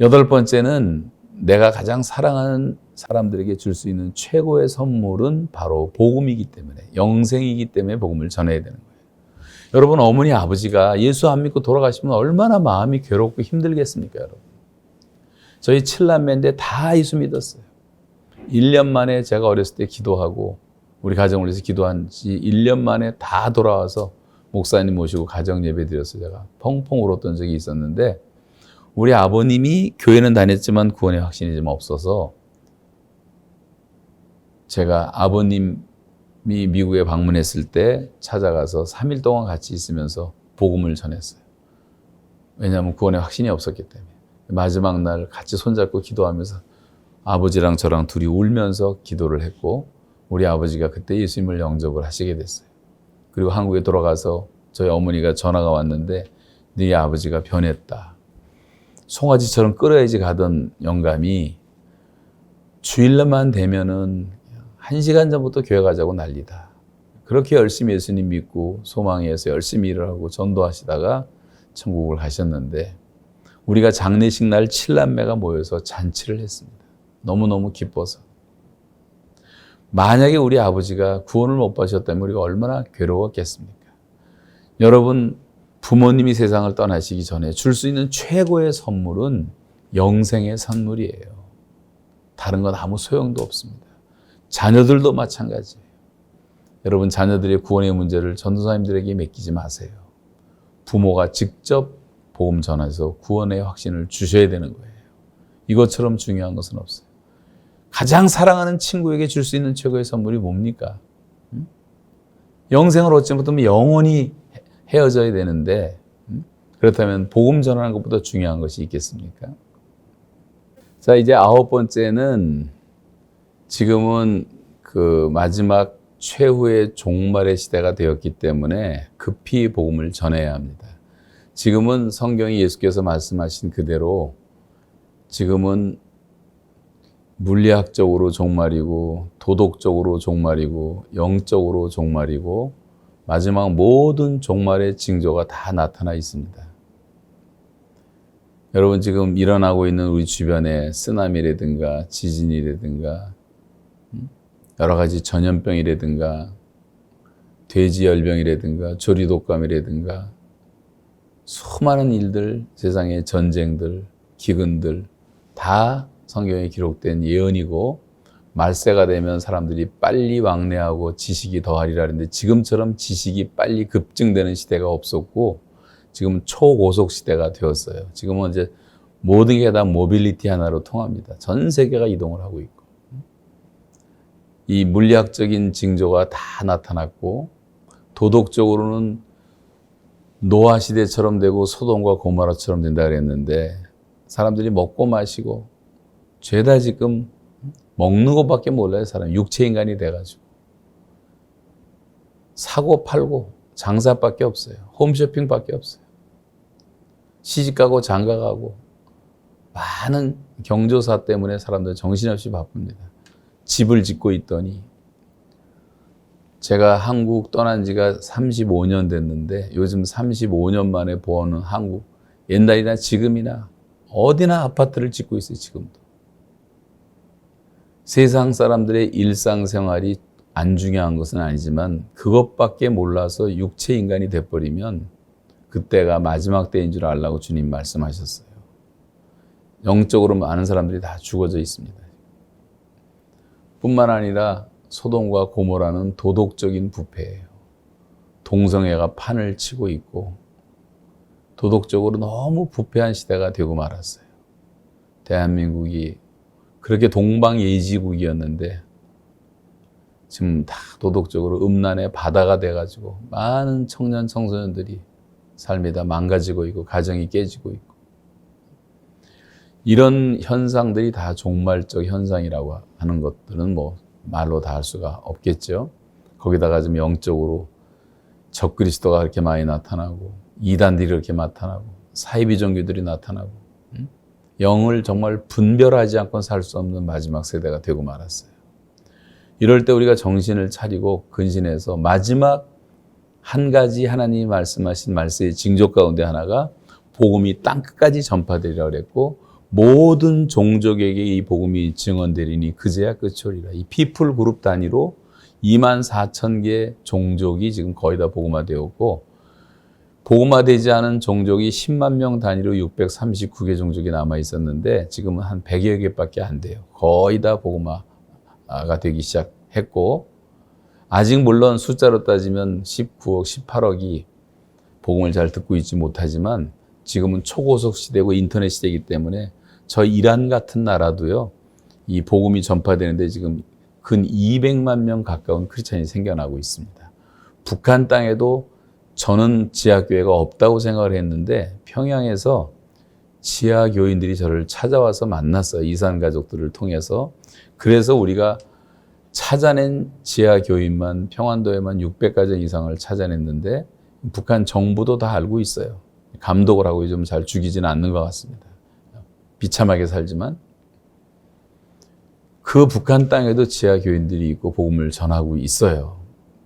여덟 번째는 내가 가장 사랑하는 사람들에게 줄 수 있는 최고의 선물은 바로 복음이기 때문에, 영생이기 때문에 복음을 전해야 되는 거예요. 여러분, 어머니 아버지가 예수 안 믿고 돌아가시면 얼마나 마음이 괴롭고 힘들겠습니까, 여러분? 저희 7남매인데 다 예수 믿었어요. 1년 만에 제가 어렸을 때 기도하고 우리 가정을 위해서 기도한 지 1년 만에 다 돌아와서 목사님 모시고 가정 예배 드려서 제가 펑펑 울었던 적이 있었는데, 우리 아버님이 교회는 다녔지만 구원의 확신이 좀 없어서 제가 아버님이 미국에 방문했을 때 찾아가서 3일 동안 같이 있으면서 복음을 전했어요. 왜냐하면 구원의 확신이 없었기 때문에. 마지막 날 같이 손잡고 기도하면서 아버지랑 저랑 둘이 울면서 기도를 했고, 우리 아버지가 그때 예수님을 영접을 하시게 됐어요. 그리고 한국에 돌아가서 저희 어머니가 전화가 왔는데, 네 아버지가 변했다. 송아지처럼 끌어야지 가던 영감이 주일날만 되면은 1시간 전부터 교회 가자고 난리다. 그렇게 열심히 예수님 믿고 소망해서 열심히 일을 하고 전도하시다가 천국을 가셨는데, 우리가 장례식 날 7남매가 모여서 잔치를 했습니다. 너무너무 기뻐서. 만약에 우리 아버지가 구원을 못 받으셨다면 우리가 얼마나 괴로웠겠습니까? 여러분, 부모님이 세상을 떠나시기 전에 줄 수 있는 최고의 선물은 영생의 선물이에요. 다른 건 아무 소용도 없습니다. 자녀들도 마찬가지예요. 여러분, 자녀들의 구원의 문제를 전도사님들에게 맡기지 마세요. 부모가 직접 복음 전해서 구원의 확신을 주셔야 되는 거예요. 이것처럼 중요한 것은 없어요. 가장 사랑하는 친구에게 줄 수 있는 최고의 선물이 뭡니까? 영생을 얻지 못하면 영원히 헤어져야 되는데, 그렇다면 복음 전하는 것보다 중요한 것이 있겠습니까? 자, 이제 9번째는 지금은 그 마지막 최후의 종말의 시대가 되었기 때문에 급히 복음을 전해야 합니다. 지금은 성경이 예수께서 말씀하신 그대로 지금은 물리학적으로 종말이고, 도덕적으로 종말이고, 영적으로 종말이고, 마지막 모든 종말의 징조가 다 나타나 있습니다. 여러분, 지금 일어나고 있는 우리 주변에 쓰나미라든가 지진이라든가 여러 가지 전염병이라든가 돼지열병이라든가 조류독감이라든가 수많은 일들, 세상의 전쟁들, 기근들 다 성경에 기록된 예언이고, 말세가 되면 사람들이 빨리 왕래하고 지식이 더하리라 하는데, 지금처럼 지식이 빨리 급증되는 시대가 없었고 지금은 초고속 시대가 되었어요. 지금은 이제 모든 게 다 모빌리티 하나로 통합니다. 전 세계가 이동을 하고 있고, 이 물리학적인 징조가 다 나타났고, 도덕적으로는 노아 시대처럼 되고 소돔과 고모라처럼 된다 그랬는데, 사람들이 먹고 마시고 죄다 지금 먹는 것밖에 몰라요. 사람 육체 인간이 돼가지고 사고 팔고 장사밖에 없어요. 홈쇼핑밖에 없어요. 시집가고 장가가고 많은 경조사 때문에 사람들 정신없이 바쁩니다. 집을 짓고 있더니, 제가 한국 떠난 지가 35년 됐는데 요즘 35년 만에 보는 한국, 옛날이나 지금이나 어디나 아파트를 짓고 있어요. 지금도. 세상 사람들의 일상생활이 안 중요한 것은 아니지만 그것밖에 몰라서 육체 인간이 돼버리면 그때가 마지막 때인 줄 알라고 주님 말씀하셨어요. 영적으로 많은 사람들이 다 죽어져 있습니다. 뿐만 아니라 소돔과 고모라는 도덕적인 부패예요. 동성애가 판을 치고 있고 도덕적으로 너무 부패한 시대가 되고 말았어요. 대한민국이 그렇게 동방예지국이었는데 지금 다 도덕적으로 음란의 바다가 돼가지고 많은 청년 청소년들이 삶이 다 망가지고 있고 가정이 깨지고 있고, 이런 현상들이 다 종말적 현상이라고 하는 것들은 뭐 말로 다 할 수가 없겠죠. 거기다가 좀 영적으로 적그리스도가 그렇게 많이 나타나고 이단들이 그렇게 나타나고 사이비 종교들이 나타나고 영을 정말 분별하지 않고 살 수 없는 마지막 세대가 되고 말았어요. 이럴 때 우리가 정신을 차리고 근신해서 마지막 한 가지 하나님이 말씀하신 말씀의 징조 가운데 하나가 복음이 땅끝까지 전파되리라 그랬고, 모든 종족에게 이 복음이 증언되리니 그제야 끝이 오리라. 이 피플 그룹 단위로 24,000개 종족이 지금 거의 다 복음화되었고, 복음화되지 않은 종족이 10만 명 단위로 639개 종족이 남아 있었는데 지금은 한 100여 개밖에 안 돼요. 거의 다 복음화가 되기 시작했고, 아직 물론 숫자로 따지면 19억, 18억이 복음을 잘 듣고 있지 못하지만 지금은 초고속 시대고 인터넷 시대이기 때문에 저 이란 같은 나라도요, 이 복음이 전파되는데 지금 근 200만 명 가까운 크리스찬이 생겨나고 있습니다. 북한 땅에도 저는 지하교회가 없다고 생각을 했는데 평양에서 지하교인들이 저를 찾아와서 만났어요. 이산 가족들을 통해서. 그래서 우리가 찾아낸 지하교인만 평안도에만 600가정 이상을 찾아냈는데 북한 정부도 다 알고 있어요. 감독을 하고 좀 잘 죽이지는 않는 것 같습니다. 비참하게 살지만 그 북한 땅에도 지하교인들이 있고 복음을 전하고 있어요.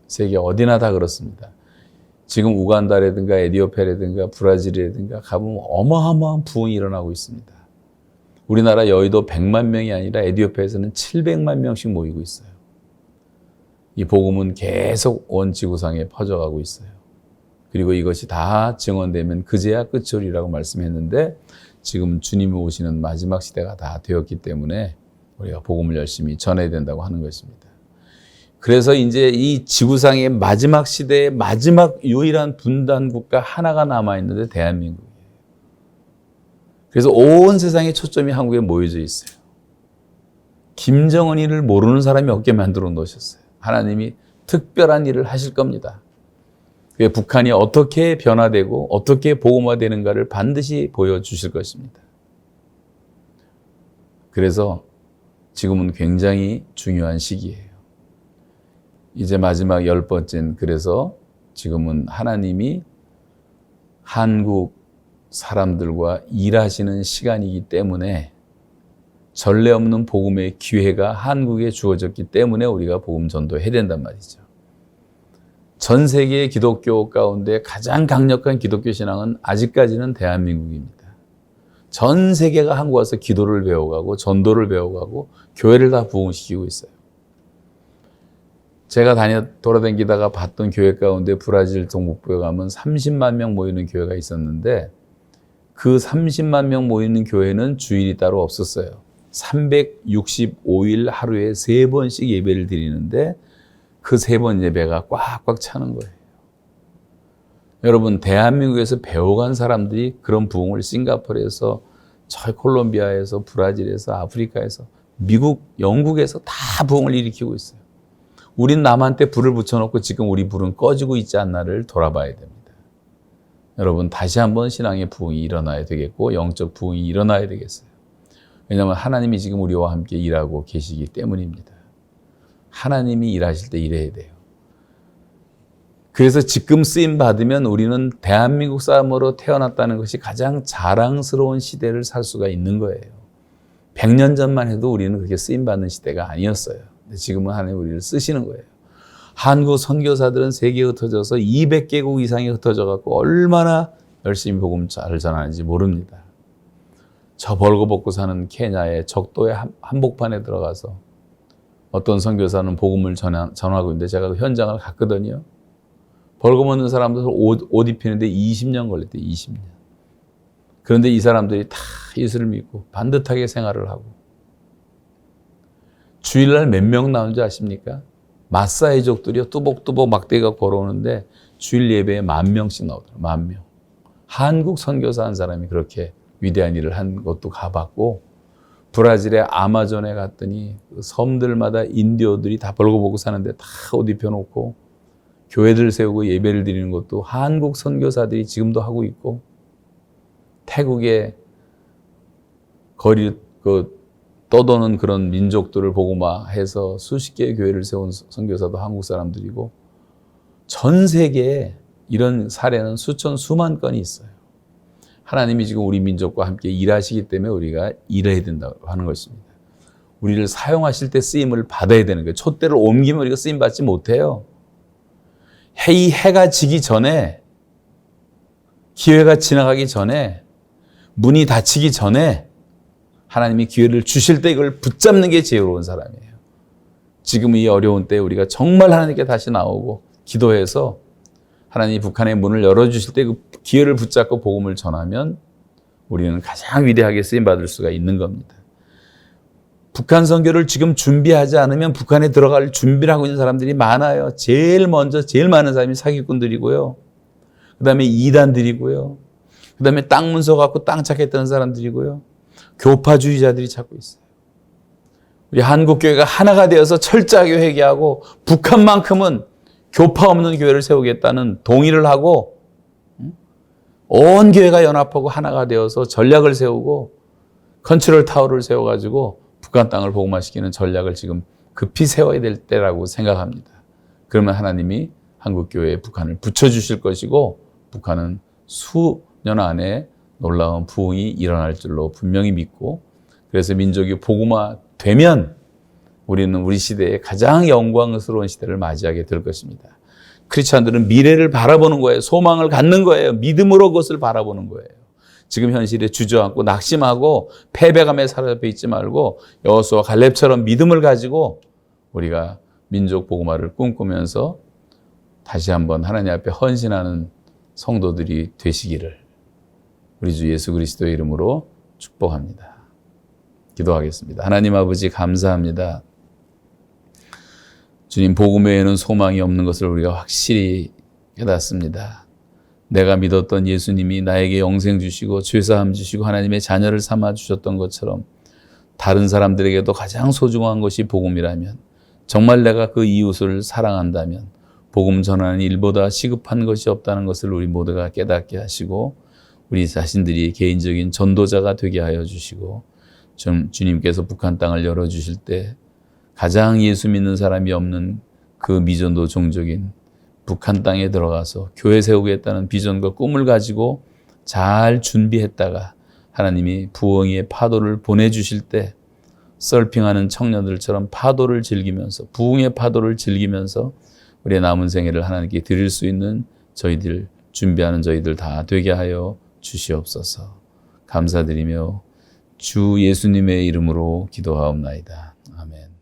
세계 어디나 다 그렇습니다. 지금 우간다라든가 에티오피아라든가 브라질이라든가 가보면 어마어마한 부흥이 일어나고 있습니다. 우리나라 여의도 100만 명이 아니라 에티오피아에서는 700만 명씩 모이고 있어요. 이 복음은 계속 온 지구상에 퍼져가고 있어요. 그리고 이것이 다 증언되면 그제야 끝이 오리라고 말씀했는데 지금 주님이 오시는 마지막 시대가 다 되었기 때문에 우리가 복음을 열심히 전해야 된다고 하는 것입니다. 그래서 이제 이 지구상의 마지막 시대의 마지막 유일한 분단 국가 하나가 남아있는데 대한민국이에요. 그래서 온 세상의 초점이 한국에 모여져 있어요. 김정은이를 모르는 사람이 없게 만들어 놓으셨어요. 하나님이 특별한 일을 하실 겁니다. 북한이 어떻게 변화되고 어떻게 복음화되는가를 반드시 보여주실 것입니다. 그래서 지금은 굉장히 중요한 시기예요. 이제 마지막 10번째는 그래서 지금은 하나님이 한국 사람들과 일하시는 시간이기 때문에 전례 없는 복음의 기회가 한국에 주어졌기 때문에 우리가 복음 전도해야 된단 말이죠. 전 세계의 기독교 가운데 가장 강력한 기독교 신앙은 아직까지는 대한민국입니다. 전 세계가 한국 와서 기도를 배워가고 전도를 배워가고 교회를 다 부흥시키고 있어요. 제가 돌아다니다가 봤던 교회 가운데 브라질 동북부에 가면 30만 명 모이는 교회가 있었는데 그 30만 명 모이는 교회는 주일이 따로 없었어요. 365일 하루에 3번씩 예배를 드리는데 그 3번 예배가 꽉꽉 차는 거예요. 여러분, 대한민국에서 배워간 사람들이 그런 부흥을 싱가포르에서, 저 콜롬비아에서, 브라질에서, 아프리카에서, 미국, 영국에서 다 부흥을 일으키고 있어요. 우린 남한테 불을 붙여놓고 지금 우리 불은 꺼지고 있지 않나를 돌아봐야 됩니다. 여러분, 다시 한번 신앙의 부흥이 일어나야 되겠고 영적 부흥이 일어나야 되겠어요. 왜냐하면 하나님이 지금 우리와 함께 일하고 계시기 때문입니다. 하나님이 일하실 때 일해야 돼요. 그래서 지금 쓰임 받으면 우리는 대한민국 사람으로 태어났다는 것이 가장 자랑스러운 시대를 살 수가 있는 거예요. 100년 전만 해도 우리는 그렇게 쓰임 받는 시대가 아니었어요. 근데 지금은 하나님 우리를 쓰시는 거예요. 한국 선교사들은 세계에 흩어져서 200개국 이상에 흩어져 갖고 얼마나 열심히 복음 잘 전하는지 모릅니다. 저 벌거벗고 사는 케냐의 적도의 한복판에 들어가서 어떤 선교사는 복음을 전하고 있는데 제가 그 현장을 갔거든요. 벌거벗는 사람들 옷 입히는데 20년 걸렸대요. 20년. 그런데 이 사람들이 다 예수를 믿고 반듯하게 생활을 하고 주일날 몇 명 나오는지 아십니까? 마사이족들이요. 뚜벅뚜벅 막대기가 걸어오는데 주일 예배에 10,000명씩 나오더라고요. 10,000명. 한국 선교사 한 사람이 그렇게 위대한 일을 한 것도 가봤고 브라질의 아마존에 갔더니 섬들마다 인디오들이 다 벌거벗고 사는데 다 옷 입혀놓고 교회들 세우고 예배를 드리는 것도 한국 선교사들이 지금도 하고 있고 태국의 거리 떠도는 그런 민족들을 복음화해서 수십 개의 교회를 세운 선교사도 한국 사람들이고 전 세계에 이런 사례는 수만 건이 있어요. 하나님이 지금 우리 민족과 함께 일하시기 때문에 우리가 일해야 된다고 하는 것입니다. 우리를 사용하실 때 쓰임을 받아야 되는 거예요. 촛대를 옮기면 우리가 쓰임 받지 못해요. 해가 지기 전에, 기회가 지나가기 전에, 문이 닫히기 전에 하나님이 기회를 주실 때 이걸 붙잡는 게 지혜로운 사람이에요. 지금 이 어려운 때 우리가 정말 하나님께 다시 나오고 기도해서 하나님이 북한의 문을 열어주실 때 그 기회를 붙잡고 복음을 전하면 우리는 가장 위대하게 쓰임받을 수가 있는 겁니다. 북한 선교를 지금 준비하지 않으면 북한에 들어갈 준비를 하고 있는 사람들이 많아요. 제일 많은 사람이 사기꾼들이고요. 그 다음에 이단들이고요. 그 다음에 땅 문서 갖고 땅 찾겠다는 사람들이고요. 교파주의자들이 찾고 있어요. 우리 한국교회가 하나가 되어서 철저하게 회개하고 북한만큼은 교파 없는 교회를 세우겠다는 동의를 하고 온 교회가 연합하고 하나가 되어서 전략을 세우고 컨트롤 타워를 세워가지고 북한 땅을 복음화시키는 전략을 지금 급히 세워야 될 때라고 생각합니다. 그러면 하나님이 한국교회에 북한을 붙여주실 것이고 북한은 수년 안에 놀라운 부흥이 일어날 줄로 분명히 믿고 그래서 민족이 복음화되면 우리는 우리 시대에 가장 영광스러운 시대를 맞이하게 될 것입니다. 크리스찬들은 미래를 바라보는 거예요. 소망을 갖는 거예요. 믿음으로 그것을 바라보는 거예요. 지금 현실에 주저앉고 낙심하고 패배감에 사로잡혀 있지 말고 여호수아 갈렙처럼 믿음을 가지고 우리가 민족 복음화를 꿈꾸면서 다시 한번 하나님 앞에 헌신하는 성도들이 되시기를 우리 주 예수 그리스도의 이름으로 축복합니다. 기도하겠습니다. 하나님 아버지 감사합니다. 주님 복음 외에는 소망이 없는 것을 우리가 확실히 깨닫습니다. 내가 믿었던 예수님이 나에게 영생 주시고 죄사함 주시고 하나님의 자녀를 삼아 주셨던 것처럼 다른 사람들에게도 가장 소중한 것이 복음이라면 정말 내가 그 이웃을 사랑한다면 복음 전하는 일보다 시급한 것이 없다는 것을 우리 모두가 깨닫게 하시고 우리 자신들이 개인적인 전도자가 되게 하여 주시고 주님께서 북한 땅을 열어주실 때 가장 예수 믿는 사람이 없는 그 미전도 종족인 북한 땅에 들어가서 교회 세우겠다는 비전과 꿈을 가지고 잘 준비했다가 하나님이 부흥의 파도를 보내주실 때 서핑하는 청년들처럼 파도를 즐기면서 부흥의 파도를 즐기면서 우리의 남은 생애를 하나님께 드릴 수 있는 저희들 준비하는 저희들 다 되게 하여 주시옵소서. 감사드리며 주 예수님의 이름으로 기도하옵나이다. 아멘.